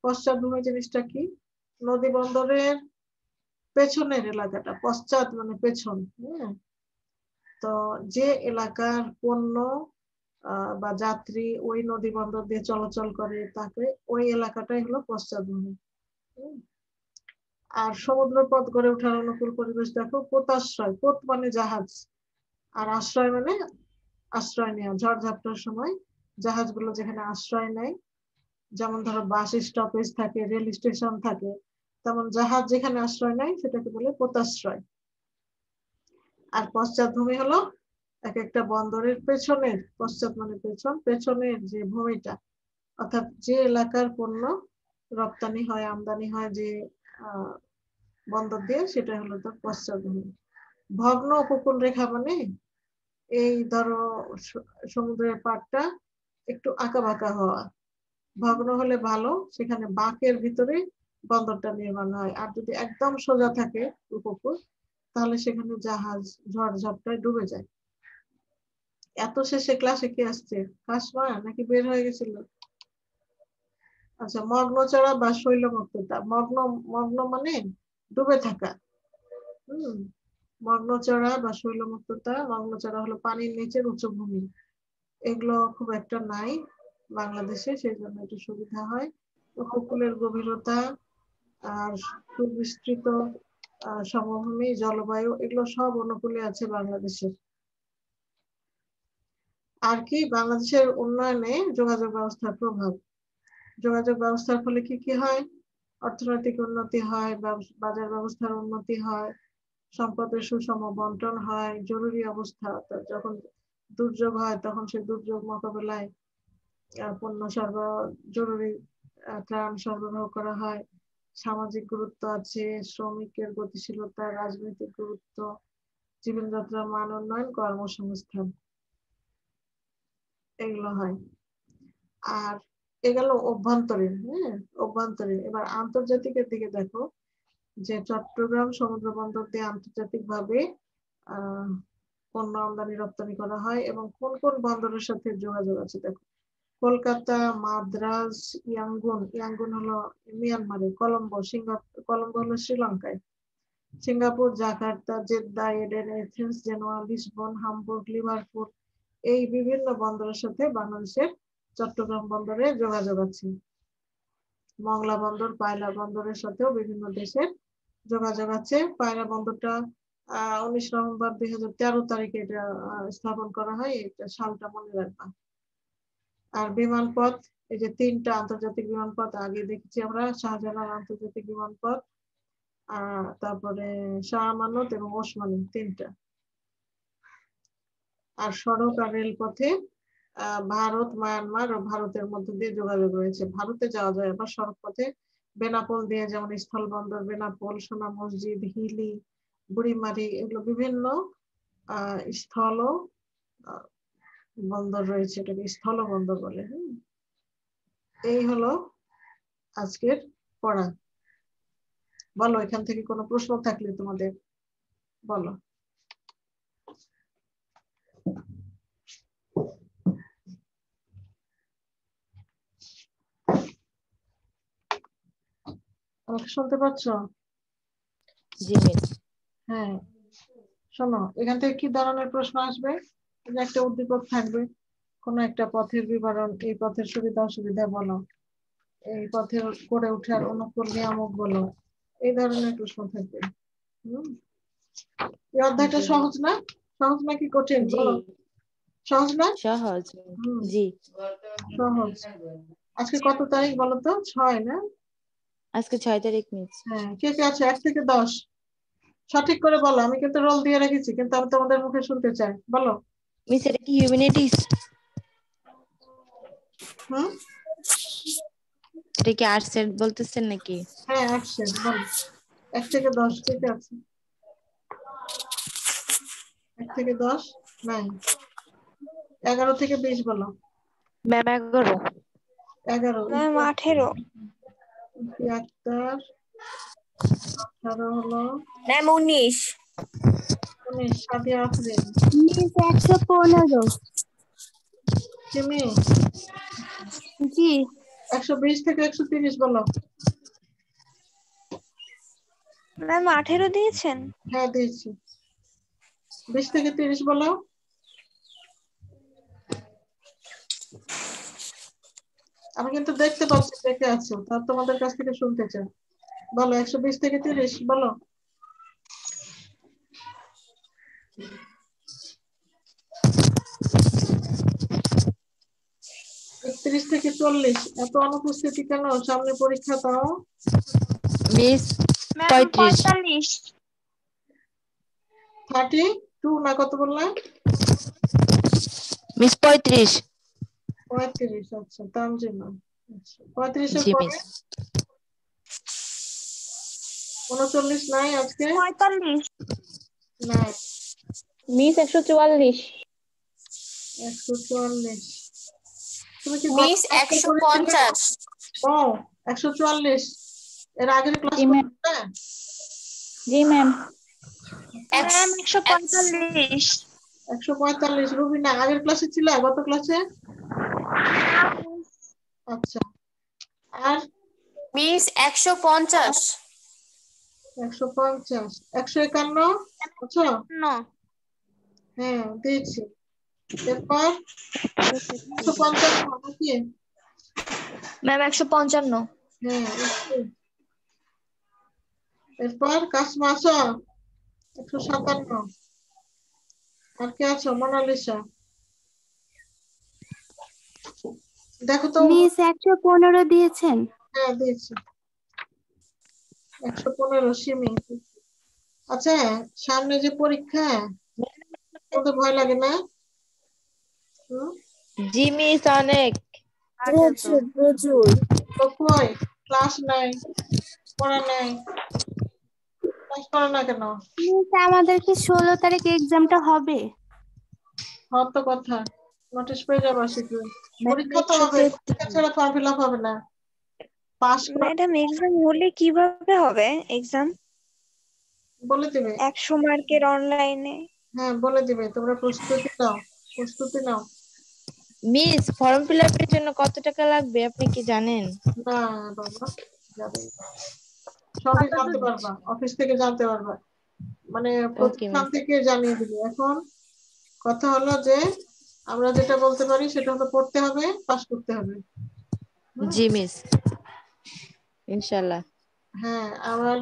পশ্চাৎভূমি জিনিসটা কি? নদী বন্দরের পেছনের এলাকাটা, পশ্চাৎ মানে পেছন। তো যে এলাকার পণ্য বা যাত্রী ওই নদী বন্দর দিয়ে চলাচল করে, তাকে ওই এলাকাটাই হলো পশ্চাৎভূমি। আর সমুদ্র পথ গড়ে ওঠার অনুকূল পরিবেশ দেখো। পোতাশ্রয়, পোত মানে জাহাজ, আর আশ্রয় মানে আশ্রয় নেওয়া। ঝড়ঝাপটার সময় জাহাজগুলো যেখানে আশ্রয় নেয়, যেমন ধরো বাস স্টপেজ থাকে, রেল স্টেশন থাকে, তেমন জাহাজ যেখানে আশ্রয় নেয় সেটাকে বলে পোতাশ্রয়। আর পশ্চাৎভূমি হলো এক একটা বন্দরের পেছনের, পশ্চাৎ মানে পেছন, পেছনের যে ভূমিটা, অর্থাৎ যে এলাকার পণ্য রপ্তানি হয়, আমদানি হয় যে বন্দর দিয়ে, সেটা হলো তার পশ্চাৎভূমি। ভগ্ন উপকূল রেখা মানে এই ধরো সমুদ্রের পাড়টা একটু আঁকা বাঁকা হওয়া। ভগ্ন হলে ভালো, সেখানে বাঁকের ভিতরে বন্দরটা নির্মাণ হয়। আর যদি একদম সোজা থাকে উপকূল, তাহলে সেখানে জাহাজ ঝড়ঝাপটায় ডুবে যায়। এত শেষে ক্লাসে কি আসছে? কাশমা নাকি বের হয়ে গেছিল? আচ্ছা, মগ্নচড়া বা শৈলমুক্ততা। মগ্ন মানে ডুবে থাকা। মগ্নচড়া বা শৈলমুক্ততা। মগ্নচড়া হলো পানির নিচের উচ্চভূমি। এগুলো খুব একটা নাই বাংলাদেশে, সেই জন্য একটু সুবিধা হয়। উপকূলের গভীরতা আর সুবিস্তৃত সমভূমি, জলবায়ু, এগুলো সব অনুকূলে আছে বাংলাদেশের। আর কি? বাংলাদেশের উন্নয়নে যোগাযোগ ব্যবস্থার প্রভাব। যোগাযোগ ব্যবস্থার ফলে কি কি হয়? অর্থনৈতিক উন্নতি হয়, বাজার ব্যবস্থার উন্নতি হয়, সম্পদের সুষম বন্টন হয়, জরুরি অবস্থা যখন দুর্যোগ হয় তখন সেই দুর্যোগ মোকাবেলায় পণ্য সরবরাহ, জরুরি ত্রাণ সরবরাহ করা হয়। সামাজিক গুরুত্ব আছে, শ্রমিকের গতিশীলতা, রাজনৈতিক গুরুত্ব, জীবনযাত্রার মান উন্নয়ন, কর্মসংস্থান, এগুলো হয়। আর এগুলো অভ্যন্তরীণ। অভ্যন্তরীণ। এবার আন্তর্জাতিকের দিকে দেখো, যে চট্টগ্রাম সমুদ্র বন্দর দিয়ে আন্তর্জাতিক ভাবে পণ্য আমদানি রপ্তানি করা হয়, এবং কোন কোন বন্দরের সাথে যোগাযোগ আছে দেখো। কলকাতা, মাদ্রাজ, ইয়াঙ্গুন হলো মিয়ানমারে, কলম্বো হলো শ্রীলঙ্কায়, Singapore, Jakarta, Jeddah, Aden, Athens, Genoa, Lisbon, Hamburg, Liverpool, এই বিভিন্ন বন্দরের সাথে বাংলাদেশের চট্টগ্রাম বন্দরে যোগাযোগ আছে। মংলা বন্দর, পায়রা বন্দরের সাথেও বিভিন্ন দেশের যোগাযোগ আছে। পায়রা বন্দরটা 19 নভেম্বর 2013 তারিখে এটা স্থাপন করা হয়, এটা সালটা মনে রাখবা। আর বিমানপথ, এই যে 3টা আন্তর্জাতিক বিমানপথ আগে দেখেছি আমরা, শাহজালাল আন্তর্জাতিক বিমানপথ, তারপরে শাহ আমানত এবং ওসমানী, 3টা। আর সড়ক আর রেলপথে ভারত, মায়ানমার ও ভারতের মধ্যে দিয়ে যোগাযোগ রয়েছে। ভারতে যাওয়া যায় আবার সড়ক পথে, বেনাপোল দিয়ে, যেমন স্থল বন্দর বেনাপোল, সোনা মসজিদ, হিলি, বুড়িমারি, এগুলো বিভিন্ন স্থল বন্দর রয়েছে, এটাকে স্থল বন্দর বলে। এই হলো আজকের পড়া। বলো এখান থেকে কোনো প্রশ্ন থাকলে তোমাদের বলো। আমাকে শুনতে পাচ্ছ? জি মিস। হ্যাঁ শোনো, এখান থেকে কি ধরনের প্রশ্ন আসবে? একটা উদ্দীপক থাকবে, কোন একটা পথের বিবরণ, এই পথের সুবিধা অসুবিধা বলো, এই পথের গড়ে ওঠার অনুকূল নিয়ামক বলো, এই ধরনের প্রশ্ন থাকবে। এই অধ্যায়টা সহজ না? সহজ নাকি কঠিন বলো? সহজ না? সহজ। জি সহজ। আজকে কত তারিখ বলো তো? 6 না? আজকে 6 তারিখ মিস। হ্যাঁ, কে কে আছে 1 থেকে 10? সঠিক করে বলো, আমি কিন্তু রোল দিয়ে রেখেছি, কিন্তু আমি তোমাদের মুখে শুনতে চাই, বলো। মিস এটা কি হিউম্যানিটিস? এটা কি আর্টস এর বলতেছেন নাকি? হ্যাঁ আর্টস এর, বলো 1 থেকে 10 কে কে আছে? 1 থেকে 10 নাই। 11 থেকে 20 বলো। ম্যাম 11। 11 ম্যাম 18। আক্তার 18 হলো। ম্যাম 19। 19 সাদিয়া আফরিন। মিস 115। সিমি জি 120 থেকে 130 বলো। ম্যাম 18 দিয়েছেন? হ্যাঁ দিয়েছি। 20 থেকে 30 বলো। আমি কিন্তু দেখতে পাচ্ছি দেখে আছো, তা তোমাদের কাছ থেকে শুনতে চাই, বলো 120 থেকে 30 বলো। 31 থেকে 40। এত অনুপস্থিতি কেন? সামনে পরীক্ষা তাও। Miss ma'am 35। 32 না কত বললাম? মিস 35। 35। আচ্ছা তানজিমা। 35 এর জি পরে মিস। 39 নাই আজকে? 45। নাই। মিস 144। 144। তুমি কি মিস গত ক্লাসে করেছিলে? 150। ও 144 এর আগের ক্লাস জি ম্যাম। করতে? জি ম্যাম। ম্যাম 145। 145। রুবিনা আগের ক্লাসে ছিল? গত ক্লাসে? আচ্ছা। আর মিস 150। 150। 151 আচ্ছা। নো হ্যাঁ দিয়েছি। এরপর 155 নাকি? ম্যাম 155। হ্যাঁ একটু। এরপর কাসমা আছো? 157। আর কে আছো? মোনালিসা। দেখো তো। মিস 115 দিয়েছেন। হ্যাঁ দিয়েছি। 115 সিমি। আচ্ছা সামনে যে পরীক্ষা, তোমাদের ভয় লাগে না? জি মিস অনেক। প্রচুর। তো কই ক্লাস নাই, পড়া নাই, ক্লাস করো না কেন? মিস আমাদের কি 16 তারিখ এক্সামটা হবে? হওয়ার তো কথা, নোটিশ পেয়ে যাবা শীঘ্রই। পরীক্ষা তো হবে, পরীক্ষা ছাড়া ফর্ম ফিল আপ হবে না। পাস ম্যাডাম এক্সাম হলে কিভাবে হবে এক্সাম? বলে দিবে। 100 মার্কের অনলাইনে। হ্যাঁ বলে দিবে, তোমরা প্রস্তুতি নাও, প্রস্তুতি নাও। মিস ফর্ম ফিল আপের জন্য কত টাকা লাগবে আপনি কি জানেন? না বাবা যাবে, সবই জানতে পারবা, অফিস থেকে জানতে পারবা, মানে ওকে প্রতিষ্ঠান মিস। থেকে জানিয়ে দিবে। এখন কথা হলো যে আমরা যেটা বলতে পারি সেটা হলো পড়তে হবে, পাস করতে হবে। জি মিস ইনশাআল্লাহ। হ্যাঁ আবার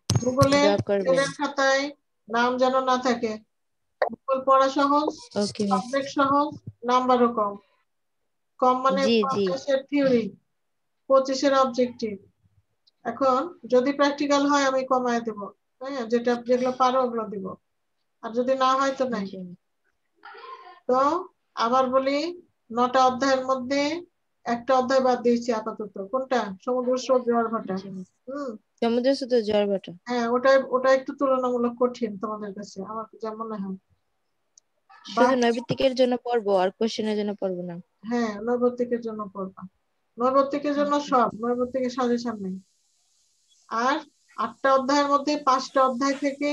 গুগলে দোয়া করবেন। ছেলের খাতায় নাম যেন না থাকে। গুগল পড়া সহজ, ওকে মিস। সাবজেক্ট সহজ, নাম্বারও কম। কম মানে জি জি 50-এর থিওরি, 25-এর অবজেক্টিভ। এখন যদি প্র্যাকটিক্যাল হয় আমি কমায় দেব, হ্যাঁ যেগুলো পারো ওগুলো দিব, আর যদি না হয় তো নাই। জি। তো আবার বলি, 9টা অধ্যায়ের মধ্যে একটা অধ্যায় বাদ দিয়েছি আপাতত। কোনটা? সমুদ্র স্রোত জোয়ার ভাটা। জি মিস। হম সমুদ্র স্রোত জোয়ার ভাটা। হ্যাঁ ওটা একটু তুলনামূলক কঠিন তোমাদের কাছে, আমার যা মনে হয়। শুধু নৈবিত্তিকের জন্য পড়বো আর কোশ্চেনের জন্য পড়বো না? হ্যাঁ নৈর্ব্যক্তিকের জন্য পড়বা। নৈর্ব্যক্তিকের জন্য সব, নৈর্ব্যক্তিকের সাজেশন নেই। আর 8টা অধ্যায়ের মধ্যে 5টা অধ্যায় থেকে